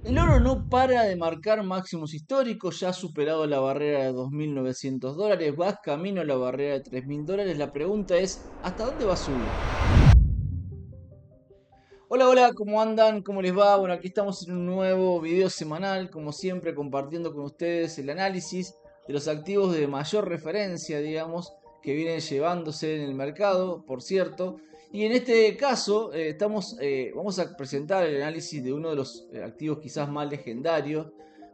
El oro no para de marcar máximos históricos, ya ha superado la barrera de $2.900, va camino a la barrera de $3.000. La pregunta es, ¿hasta dónde va a subir? Hola, hola, ¿cómo andan? ¿Cómo les va? Bueno, aquí estamos en un nuevo video semanal, como siempre, compartiendo con ustedes el análisis de los activos de mayor referencia, digamos, que vienen llevándose en el mercado, por cierto. Y en este caso, vamos a presentar el análisis de uno de los activos quizás más legendarios,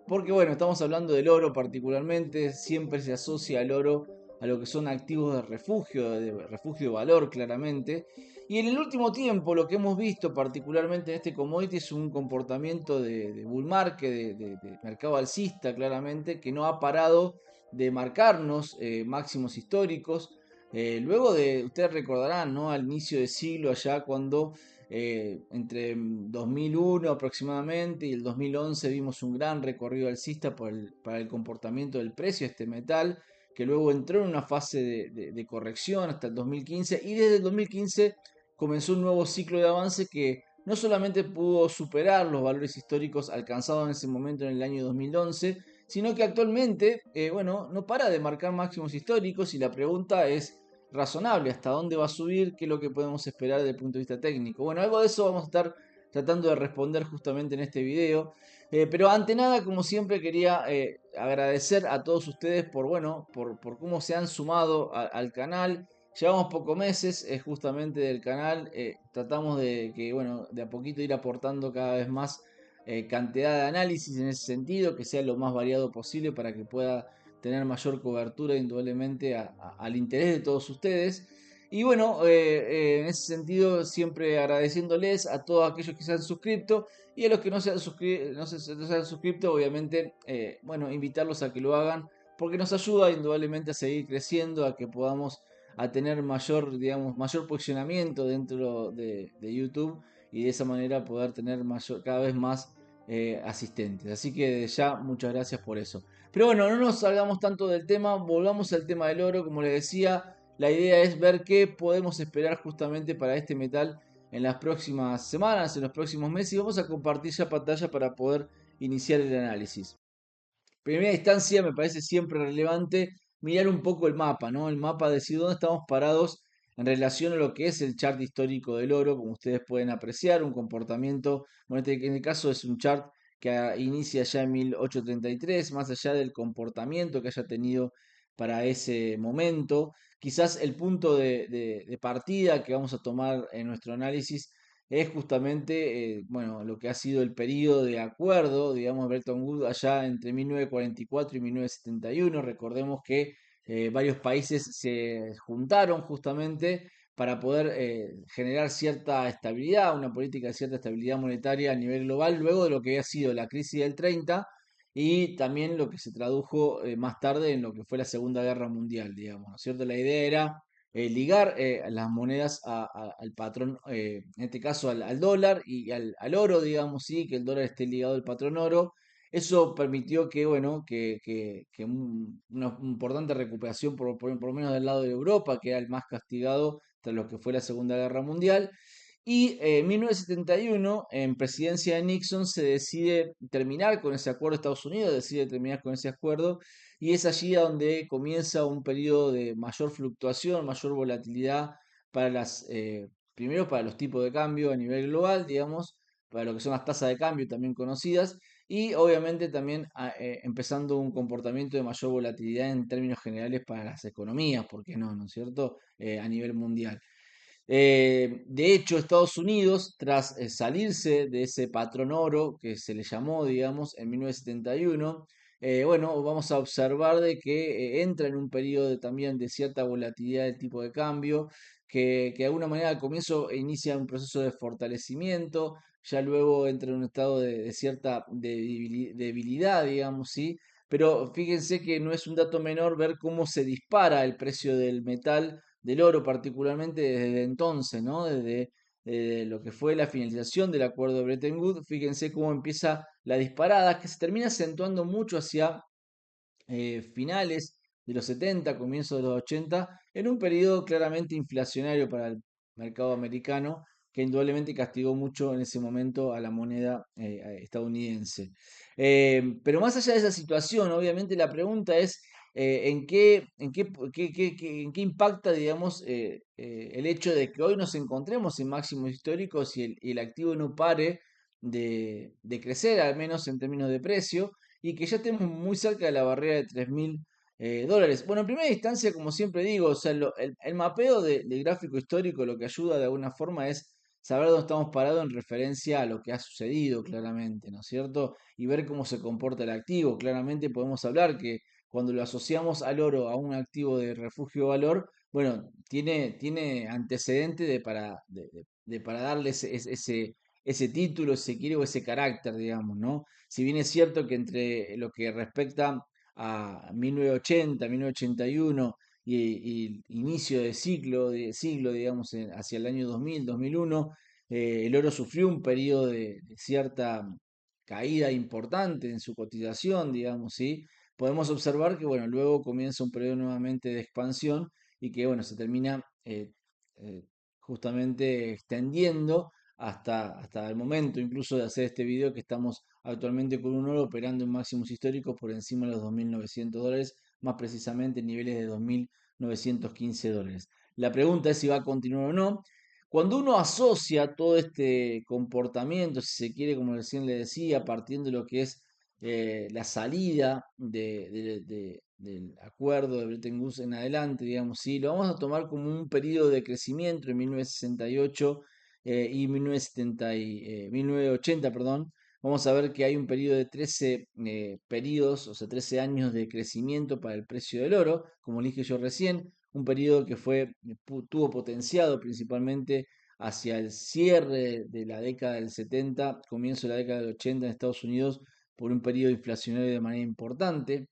porque bueno, estamos hablando del oro particularmente, siempre se asocia al oro a lo que son activos de refugio de valor, claramente. Y en el último tiempo lo que hemos visto particularmente en este commodity es un comportamiento de bull market, de mercado alcista claramente, que no ha parado de marcarnos máximos históricos. Luego de, ustedes recordarán, ¿no? Al inicio de siglo, allá cuando entre 2001 aproximadamente y el 2011 vimos un gran recorrido alcista para el comportamiento del precio de este metal, que luego entró en una fase de corrección hasta el 2015 y desde el 2015 comenzó un nuevo ciclo de avance que no solamente pudo superar los valores históricos alcanzados en ese momento en el año 2011, sino que actualmente, bueno, no para de marcar máximos históricos y la pregunta es razonable, ¿hasta dónde va a subir? ¿Qué es lo que podemos esperar desde el punto de vista técnico? Bueno, algo de eso vamos a estar tratando de responder justamente en este video. Pero ante nada, como siempre, quería agradecer a todos ustedes por, bueno, por cómo se han sumado al canal. Llevamos pocos meses justamente del canal, tratamos de que, bueno, de a poquito ir aportando cada vez más cantidad de análisis en ese sentido, que sea lo más variado posible para que pueda tener mayor cobertura indudablemente al interés de todos ustedes. Y bueno, en ese sentido siempre agradeciéndoles a todos aquellos que se han suscrito y a los que no se han suscrito, obviamente, bueno, invitarlos a que lo hagan porque nos ayuda indudablemente a seguir creciendo, a que podamos a tener mayor, digamos, mayor posicionamiento dentro de YouTube y de esa manera poder tener mayor, cada vez más asistentes. Así que desde ya muchas gracias por eso. Pero bueno, no nos salgamos tanto del tema, volvamos al tema del oro. Como les decía, la idea es ver qué podemos esperar justamente para este metal en las próximas semanas, en los próximos meses y vamos a compartir ya pantalla para poder iniciar el análisis. Primera instancia me parece siempre relevante mirar un poco el mapa, ¿no? El mapa, decir dónde estamos parados en relación a lo que es el chart histórico del oro, como ustedes pueden apreciar, un comportamiento, bueno, en el caso es un chart que inicia ya en 1833, más allá del comportamiento que haya tenido para ese momento, quizás el punto de partida que vamos a tomar en nuestro análisis es justamente bueno, lo que ha sido el periodo de acuerdo, digamos, Bretton Woods allá entre 1944 y 1971. Recordemos que varios países se juntaron justamente para poder generar cierta estabilidad, una política de cierta estabilidad monetaria a nivel global, luego de lo que había sido la crisis del 30 y también lo que se tradujo más tarde en lo que fue la Segunda Guerra Mundial, digamos, ¿no es cierto? La idea era ligar las monedas al patrón, en este caso al dólar y al oro, digamos, sí, que el dólar esté ligado al patrón oro. Eso permitió que, bueno, que una importante recuperación, por lo menos del lado de Europa, que era el más castigado tras lo que fue la Segunda Guerra Mundial. Y en 1971, en presidencia de Nixon, se decide terminar con ese acuerdo, Estados Unidos decide terminar con ese acuerdo, y es allí donde comienza un periodo de mayor fluctuación, mayor volatilidad para primero para los tipos de cambio a nivel global, digamos, para lo que son las tasas de cambio también conocidas, y obviamente también empezando un comportamiento de mayor volatilidad en términos generales para las economías, ¿por qué no? ¿No es cierto? A nivel mundial. De hecho, Estados Unidos, tras salirse de ese patrón oro que se le llamó, digamos, en 1971, bueno, vamos a observar de que entra en un periodo también de cierta volatilidad del tipo de cambio, que de alguna manera al comienzo inicia un proceso de fortalecimiento, ya luego entra en un estado de cierta debilidad, digamos, ¿sí? Pero fíjense que no es un dato menor ver cómo se dispara el precio del metal del oro particularmente desde entonces, ¿no? Desde lo que fue la finalización del acuerdo de Bretton Woods, fíjense cómo empieza la disparada, que se termina acentuando mucho hacia finales de los 70, comienzos de los 80, en un periodo claramente inflacionario para el mercado americano, que indudablemente castigó mucho en ese momento a la moneda estadounidense. Pero más allá de esa situación, obviamente la pregunta es en qué impacta, digamos, el hecho de que hoy nos encontremos en máximos históricos y el activo no pare de crecer, al menos en términos de precio, y que ya estemos muy cerca de la barrera de 3.000 dólares. Bueno, en primera instancia, como siempre digo, o sea, el mapeo del gráfico histórico lo que ayuda de alguna forma es saber dónde estamos parados en referencia a lo que ha sucedido claramente, ¿no es cierto? Y ver cómo se comporta el activo. Claramente podemos hablar que cuando lo asociamos al oro a un activo de refugio valor, bueno, tiene antecedente para darle ese título, si se quiere, o ese carácter, digamos, ¿no? Si bien es cierto que entre lo que respecta a 1980, 1981 y el inicio de siglo, digamos, hacia el año 2000, 2001, el oro sufrió un periodo de cierta caída importante en su cotización, digamos, ¿sí? Podemos observar que, bueno, luego comienza un periodo nuevamente de expansión y que, bueno, se termina eh, justamente extendiendo hasta el momento incluso de hacer este video que estamos actualmente con un oro operando en máximos históricos por encima de los 2.900 dólares, más precisamente en niveles de 2.915 dólares. La pregunta es si va a continuar o no. Cuando uno asocia todo este comportamiento, si se quiere, como recién le decía, partiendo de lo que es la salida del acuerdo de Bretton Woods en adelante, digamos, ¿sí? Lo vamos a tomar como un periodo de crecimiento en 1968 y 1980, perdón. Vamos a ver que hay un periodo de 13 periodos, o sea, 13 años de crecimiento para el precio del oro, como dije yo recién, un periodo que tuvo potenciado principalmente hacia el cierre de la década del 70, comienzo de la década del 80 en Estados Unidos, por un periodo inflacionario de manera importante.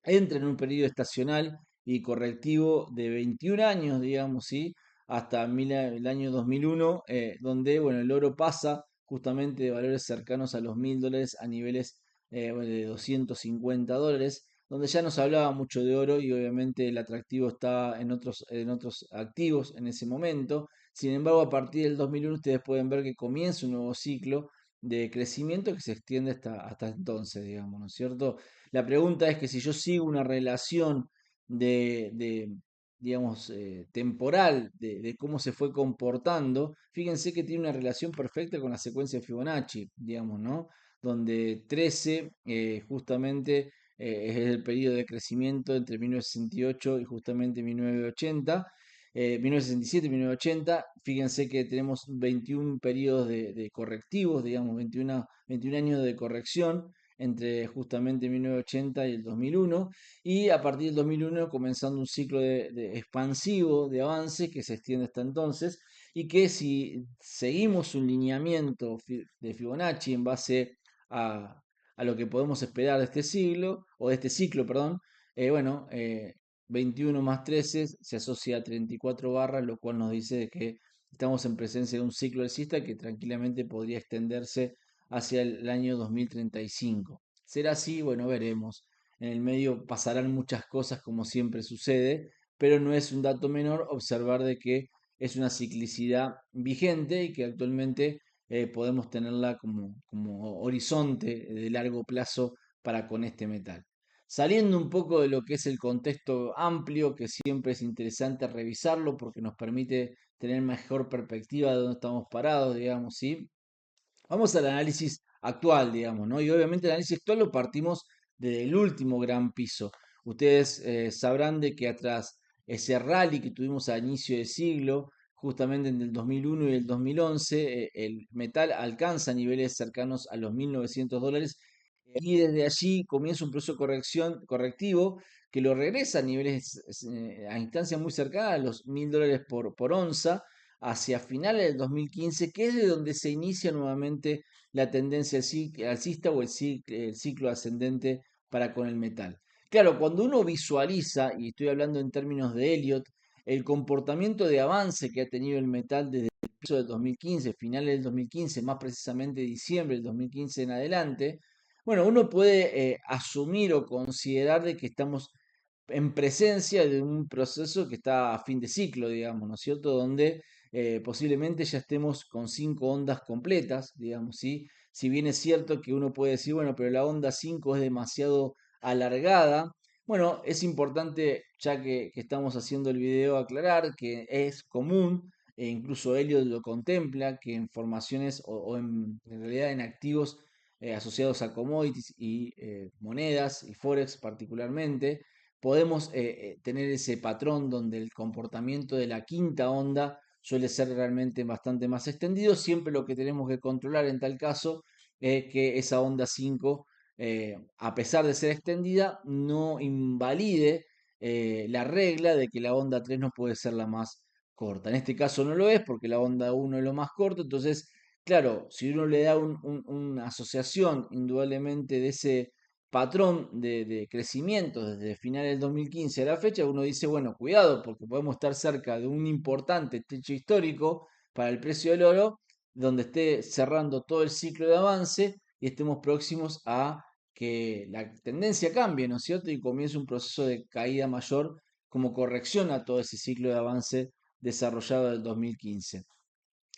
Entra en un periodo estacional y correctivo de 21 años, digamos, ¿sí? Hasta el año 2001, donde, bueno, el oro pasa justamente de valores cercanos a los 1.000 dólares a niveles bueno, de 250 dólares, donde ya no se hablaba mucho de oro y obviamente el atractivo está en otros activos en ese momento. Sin embargo, a partir del 2001 ustedes pueden ver que comienza un nuevo ciclo de crecimiento que se extiende hasta entonces, digamos, ¿no es cierto? La pregunta es que si yo sigo una relación digamos, temporal de cómo se fue comportando, fíjense que tiene una relación perfecta con la secuencia de Fibonacci, digamos, ¿no? Donde 13 justamente es el periodo de crecimiento entre 1968 y justamente 1980. 1967 y 1980, fíjense que tenemos 21 periodos de correctivos, digamos, 21 años de corrección, entre justamente 1980 y el 2001, y a partir del 2001 comenzando un ciclo de expansivo de avance que se extiende hasta entonces, y que si seguimos un lineamiento de Fibonacci en base a, a lo que podemos esperar de este siglo, o de este ciclo, perdón, bueno, 21 más 13 se asocia a 34 barras, lo cual nos dice de que estamos en presencia de un ciclo alcista que tranquilamente podría extenderse hacia el año 2035. ¿Será así? Bueno, veremos. En el medio pasarán muchas cosas como siempre sucede, pero no es un dato menor observar de que es una ciclicidad vigente y que actualmente podemos tenerla como horizonte de largo plazo para con este metal. Saliendo un poco de lo que es el contexto amplio, que siempre es interesante revisarlo porque nos permite tener mejor perspectiva de dónde estamos parados, digamos, ¿sí? Vamos al análisis actual, digamos, ¿no? Y obviamente el análisis actual lo partimos desde el último gran piso. Ustedes sabrán de que atrás ese rally que tuvimos a inicio de siglo, justamente entre el 2001 y el 2011, el metal alcanza niveles cercanos a los 1.900 dólares y desde allí comienza un proceso correctivo que lo regresa a niveles, a instancias muy cercanas a los 1.000 dólares por onza hacia finales del 2015, que es de donde se inicia nuevamente la tendencia alcista o el ciclo ascendente para con el metal. Claro, cuando uno visualiza, y estoy hablando en términos de Elliott, el comportamiento de avance que ha tenido el metal desde el piso del 2015, finales del 2015, más precisamente diciembre del 2015 en adelante, bueno, uno puede asumir o considerar de que estamos en presencia de un proceso que está a fin de ciclo, digamos, ¿no es cierto? Donde posiblemente ya estemos con 5 ondas completas, digamos, ¿sí? Si bien es cierto que uno puede decir, bueno, pero la onda 5 es demasiado alargada, bueno, es importante, ya que estamos haciendo el video, aclarar que es común, e incluso Elliot lo contempla, que en formaciones o en realidad en activos asociados a commodities y monedas y forex particularmente, podemos tener ese patrón donde el comportamiento de la quinta onda suele ser realmente bastante más extendido. Siempre lo que tenemos que controlar en tal caso es que esa onda 5, a pesar de ser extendida, no invalide la regla de que la onda 3 no puede ser la más corta. En este caso no lo es porque la onda 1 es lo más corto, entonces, claro, si uno le da una asociación indudablemente de ese patrón de crecimiento desde finales del 2015 a la fecha, uno dice, bueno, cuidado, porque podemos estar cerca de un importante techo histórico para el precio del oro, donde esté cerrando todo el ciclo de avance y estemos próximos a que la tendencia cambie, ¿no es cierto? Y comience un proceso de caída mayor como corrección a todo ese ciclo de avance desarrollado del 2015.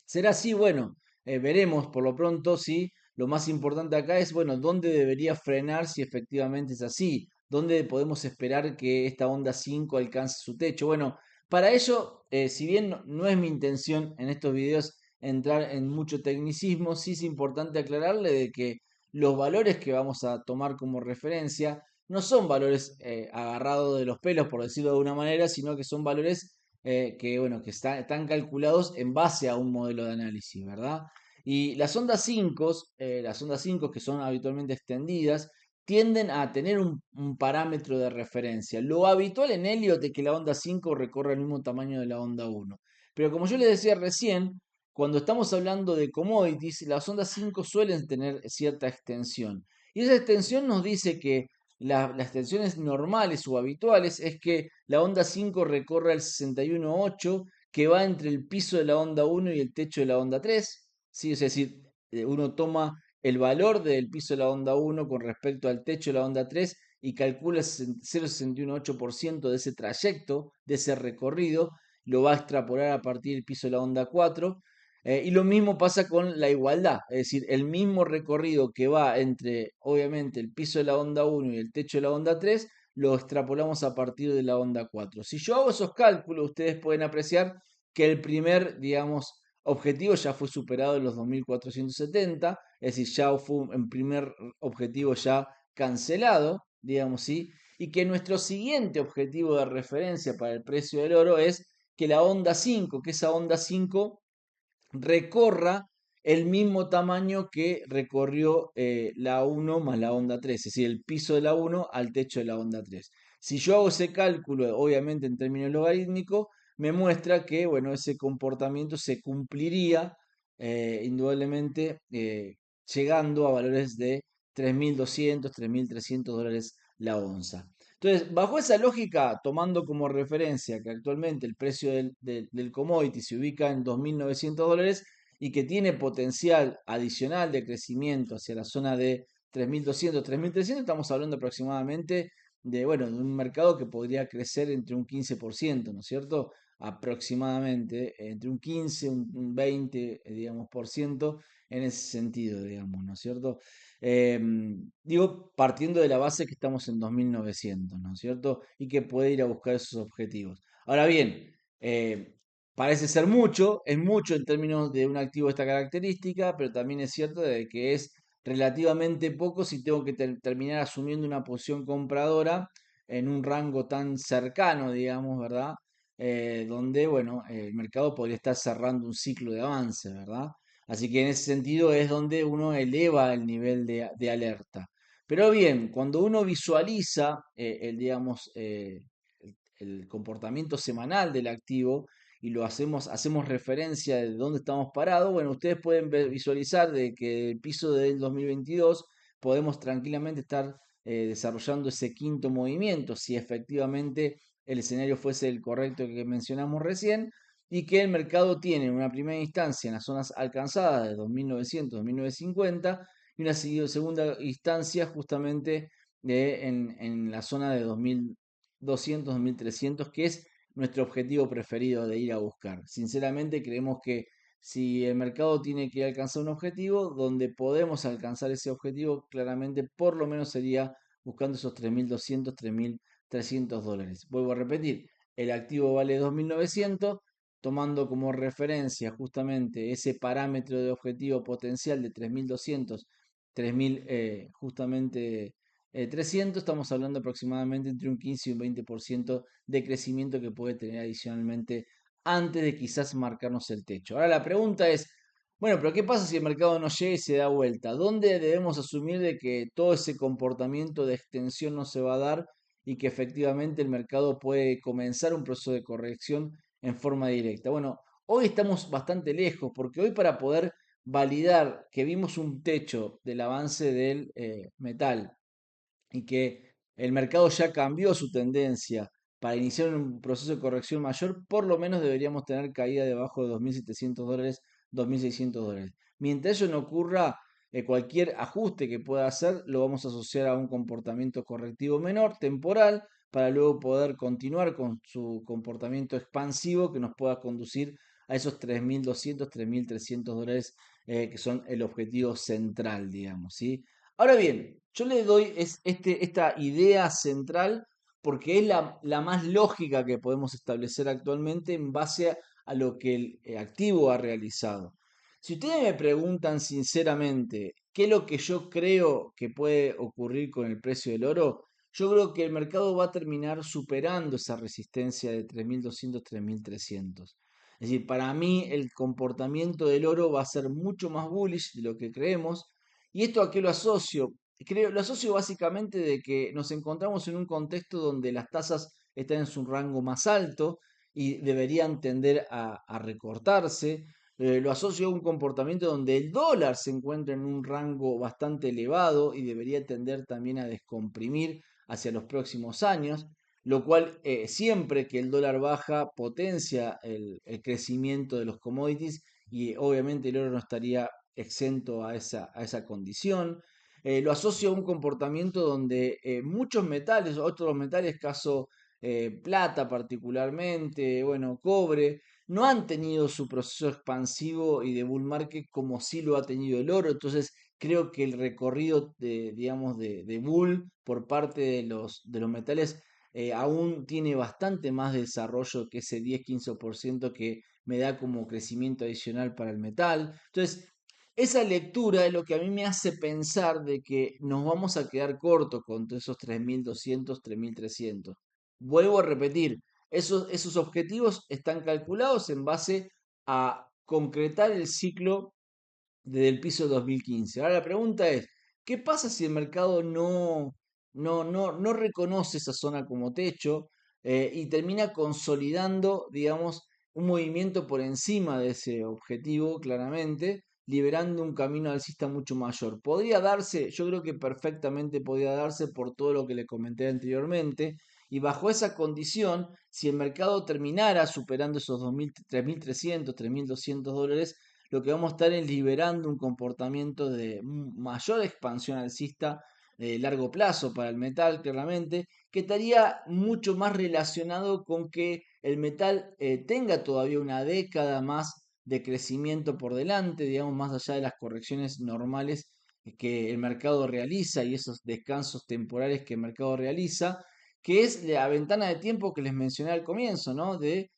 ¿Será así? Bueno, veremos por lo pronto si lo más importante acá es, bueno, dónde debería frenar si efectivamente es así, dónde podemos esperar que esta onda 5 alcance su techo. Bueno, para ello, si bien no es mi intención en estos videos entrar en mucho tecnicismo, sí es importante aclararle de que los valores que vamos a tomar como referencia no son valores agarrados de los pelos, por decirlo de alguna manera, sino que son valores que, bueno, que están calculados en base a un modelo de análisis, ¿verdad? Y las ondas 5 que son habitualmente extendidas, tienden a tener un parámetro de referencia. Lo habitual en Elliot es que la onda 5 recorra el mismo tamaño de la onda 1. Pero como yo les decía recién, cuando estamos hablando de commodities, las ondas 5 suelen tener cierta extensión. Y esa extensión nos dice que las tensiones normales o habituales es que la onda 5 recorre el 61,8 que va entre el piso de la onda 1 y el techo de la onda 3. ¿Sí? Es decir, uno toma el valor del piso de la onda 1 con respecto al techo de la onda 3 y calcula el 0,618% de ese trayecto, de ese recorrido, lo va a extrapolar a partir del piso de la onda 4 y lo mismo pasa con la igualdad, es decir, el mismo recorrido que va entre, obviamente, el piso de la onda 1 y el techo de la onda 3, lo extrapolamos a partir de la onda 4. Si yo hago esos cálculos, ustedes pueden apreciar que el primer, digamos, objetivo ya fue superado en los 2470, es decir, ya fue un primer objetivo ya cancelado, digamos, ¿sí? Y que nuestro siguiente objetivo de referencia para el precio del oro es que la onda 5, que esa onda 5 recorra el mismo tamaño que recorrió la 1 más la onda 3, es decir, el piso de la 1 al techo de la onda 3. Si yo hago ese cálculo, obviamente en términos logarítmicos, me muestra que bueno, ese comportamiento se cumpliría indudablemente llegando a valores de 3.200, 3.300 dólares la onza. Entonces, bajo esa lógica, tomando como referencia que actualmente el precio del commodity se ubica en 2.900 dólares y que tiene potencial adicional de crecimiento hacia la zona de 3.200, 3.300, estamos hablando aproximadamente de, bueno, de un mercado que podría crecer entre un 15%, ¿no es cierto? Aproximadamente, entre un 15, un 20, digamos, por ciento en ese sentido, digamos, ¿no es cierto? Digo, partiendo de la base que estamos en 2.900, ¿no es cierto? Y que puede ir a buscar esos objetivos. Ahora bien, parece ser mucho, es mucho en términos de un activo de esta característica, pero también es cierto de que es relativamente poco si tengo que terminar asumiendo una posición compradora en un rango tan cercano, digamos, ¿verdad? Donde, bueno, el mercado podría estar cerrando un ciclo de avance, ¿verdad? Así que en ese sentido es donde uno eleva el nivel de alerta. Pero bien, cuando uno visualiza digamos, el comportamiento semanal del activo y lo hacemos referencia de dónde estamos parados, bueno, ustedes pueden visualizar de que el piso del 2022 podemos tranquilamente estar desarrollando ese quinto movimiento, si efectivamente el escenario fuese el correcto que mencionamos recién, y que el mercado tiene en una primera instancia en las zonas alcanzadas de 2.900, 2.950 y una segunda instancia justamente en la zona de 2.200, 2.300, que es nuestro objetivo preferido de ir a buscar. Sinceramente creemos que si el mercado tiene que alcanzar un objetivo, donde podemos alcanzar ese objetivo, claramente por lo menos sería buscando esos 3.200, 3.300 dólares. Vuelvo a repetir, el activo vale 2.900, tomando como referencia justamente ese parámetro de objetivo potencial de 3.200, 3.000 justamente 300, estamos hablando aproximadamente entre un 15 y un 20% de crecimiento que puede tener adicionalmente antes de quizás marcarnos el techo. Ahora la pregunta es, bueno, pero ¿qué pasa si el mercado no llega y se da vuelta? ¿Dónde debemos asumir de que todo ese comportamiento de extensión no se va a dar y que efectivamente el mercado puede comenzar un proceso de corrección en forma directa? Bueno, hoy estamos bastante lejos porque hoy para poder validar que vimos un techo del avance del metal y que el mercado ya cambió su tendencia para iniciar un proceso de corrección mayor, por lo menos deberíamos tener caída debajo de 2.700 dólares, 2.600 dólares. Mientras eso no ocurra, cualquier ajuste que pueda hacer lo vamos a asociar a un comportamiento correctivo menor, temporal, para luego poder continuar con su comportamiento expansivo que nos pueda conducir a esos 3.200, 3.300 dólares que son el objetivo central, digamos, ¿sí? Ahora bien, yo le doy esta idea central porque es la más lógica que podemos establecer actualmente en base a lo que el activo ha realizado. Si ustedes me preguntan sinceramente qué es lo que yo creo que puede ocurrir con el precio del oro, yo creo que el mercado va a terminar superando esa resistencia de 3.200, 3.300. Es decir, para mí el comportamiento del oro va a ser mucho más bullish de lo que creemos. ¿Y esto a qué lo asocio? Lo asocio básicamente de que nos encontramos en un contexto donde las tasas están en su rango más alto y deberían tender a recortarse. Lo asocio a un comportamiento donde el dólar se encuentra en un rango bastante elevado y debería tender también a descomprimir hacia los próximos años, lo cual siempre que el dólar baja potencia el crecimiento de los commodities y obviamente el oro no estaría exento a esa condición. Lo asocio a un comportamiento donde muchos metales, otros metales, caso plata particularmente, bueno, cobre, no han tenido su proceso expansivo y de bull market como sí lo ha tenido el oro. Entonces, creo que el recorrido de, digamos, de bull por parte de los metales aún tiene bastante más desarrollo que ese 10-15% que me da como crecimiento adicional para el metal. Entonces, esa lectura es lo que a mí me hace pensar de que nos vamos a quedar cortos con todos esos 3.200, 3.300. Vuelvo a repetir, esos objetivos están calculados en base a concretar el ciclo desde el piso 2015. Ahora la pregunta es, ¿qué pasa si el mercado no reconoce esa zona como techo y termina consolidando, digamos, un movimiento por encima de ese objetivo, claramente, liberando un camino alcista mucho mayor? ¿Podría darse? Yo creo que perfectamente podría darse por todo lo que le comenté anteriormente. Y bajo esa condición, si el mercado terminara superando esos 2.000, 3.300, 3.200 dólares, lo que vamos a estar es liberando un comportamiento de mayor expansión alcista de largo plazo para el metal, claramente, que estaría mucho más relacionado con que el metal tenga todavía una década más de crecimiento por delante, digamos, más allá de las correcciones normales que el mercado realiza y esos descansos temporales que el mercado realiza, que es la ventana de tiempo que les mencioné al comienzo, ¿no? De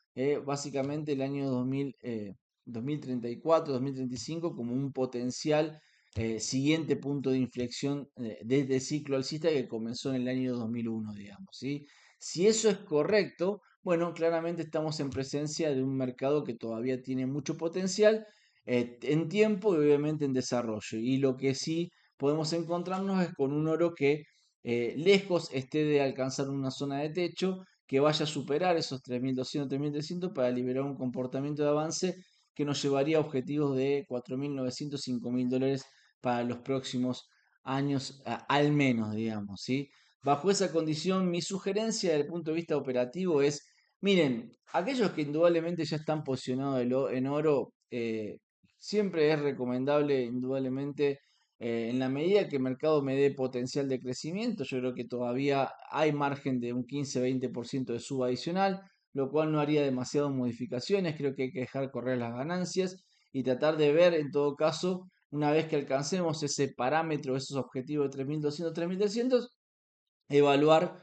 básicamente el año 2034, 2035 como un potencial siguiente punto de inflexión desde el ciclo alcista que comenzó en el año 2001, digamos, ¿sí? Si eso es correcto, bueno, claramente estamos en presencia de un mercado que todavía tiene mucho potencial en tiempo y obviamente en desarrollo. Y lo que sí podemos encontrarnos es con un oro que lejos esté de alcanzar una zona de techo, que vaya a superar esos 3.200, 3.300 para liberar un comportamiento de avance que nos llevaría a objetivos de 4.900, 5.000 dólares para los próximos años, al menos, digamos, ¿sí? Bajo esa condición, mi sugerencia desde el punto de vista operativo es, miren, aquellos que indudablemente ya están posicionados en oro, siempre es recomendable, indudablemente, en la medida que el mercado me dé potencial de crecimiento, yo creo que todavía hay margen de un 15-20% de suba adicional. lo cual no haría demasiadas modificaciones. Creo que hay que dejar correr las ganancias y tratar de ver en todo caso, una vez que alcancemos ese parámetro, esos objetivos de 3.200, 3.300, evaluar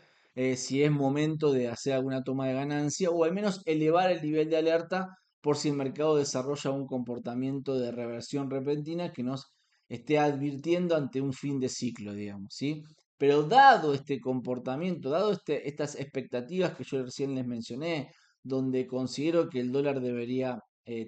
si es momento de hacer alguna toma de ganancia o al menos elevar el nivel de alerta por si el mercado desarrolla un comportamiento de reversión repentina que nos esté advirtiendo ante un fin de ciclo, digamos, ¿sí? Pero dado este comportamiento, dado estas expectativas que yo recién les mencioné, donde considero que el dólar debería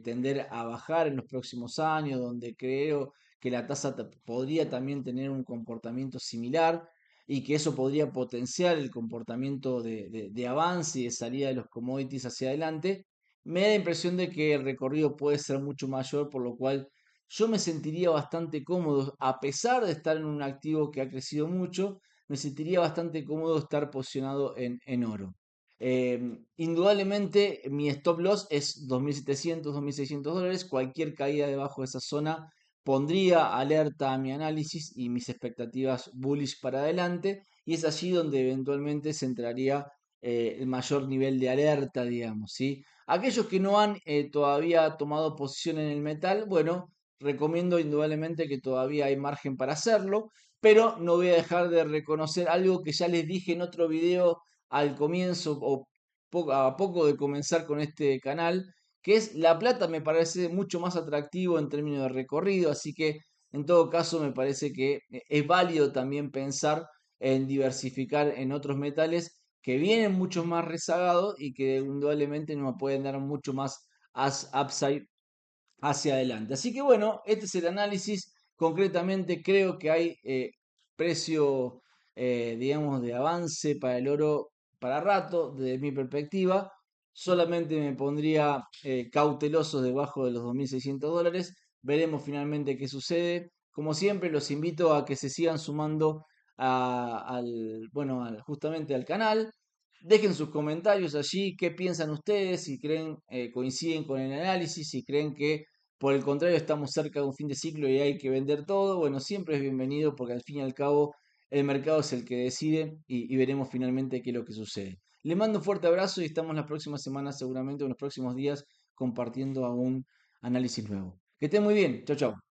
tender a bajar en los próximos años, donde creo que la tasa podría también tener un comportamiento similar, y que eso podría potenciar el comportamiento de avance y de salida de los commodities hacia adelante, me da la impresión de que el recorrido puede ser mucho mayor, por lo cual yo me sentiría bastante cómodo, a pesar de estar en un activo que ha crecido mucho, me sentiría bastante cómodo estar posicionado en oro. Indudablemente mi stop loss es 2.700, 2.600 dólares. Cualquier caída debajo de esa zona pondría alerta a mi análisis y mis expectativas bullish para adelante, y es allí donde eventualmente se entraría el mayor nivel de alerta, digamos, ¿sí? Aquellos que no han todavía tomado posición en el metal, bueno, recomiendo indudablemente que todavía hay margen para hacerlo, pero no voy a dejar de reconocer algo que ya les dije en otro video al comienzo o a poco de comenzar con este canal, que es La Plata. Me parece mucho más atractivo en términos de recorrido, así que en todo caso me parece que es válido también pensar en diversificar en otros metales que vienen mucho más rezagados y que indudablemente nos pueden dar mucho más upside hacia adelante. Así que bueno, este es el análisis. Concretamente creo que hay precio, digamos, de avance para el oro para rato, desde mi perspectiva. Solamente me pondría cauteloso debajo de los 2.600 dólares. Veremos finalmente qué sucede. Como siempre, los invito a que se sigan sumando bueno, justamente al canal. Dejen sus comentarios allí, qué piensan ustedes, si creen, coinciden con el análisis, si creen que por el contrario estamos cerca de un fin de ciclo y hay que vender todo. Bueno, siempre es bienvenido porque al fin y al cabo el mercado es el que decide y veremos finalmente qué es lo que sucede. Les mando un fuerte abrazo y estamos las próximas semanas, seguramente en los próximos días, compartiendo un análisis nuevo. Que estén muy bien. Chau, chau.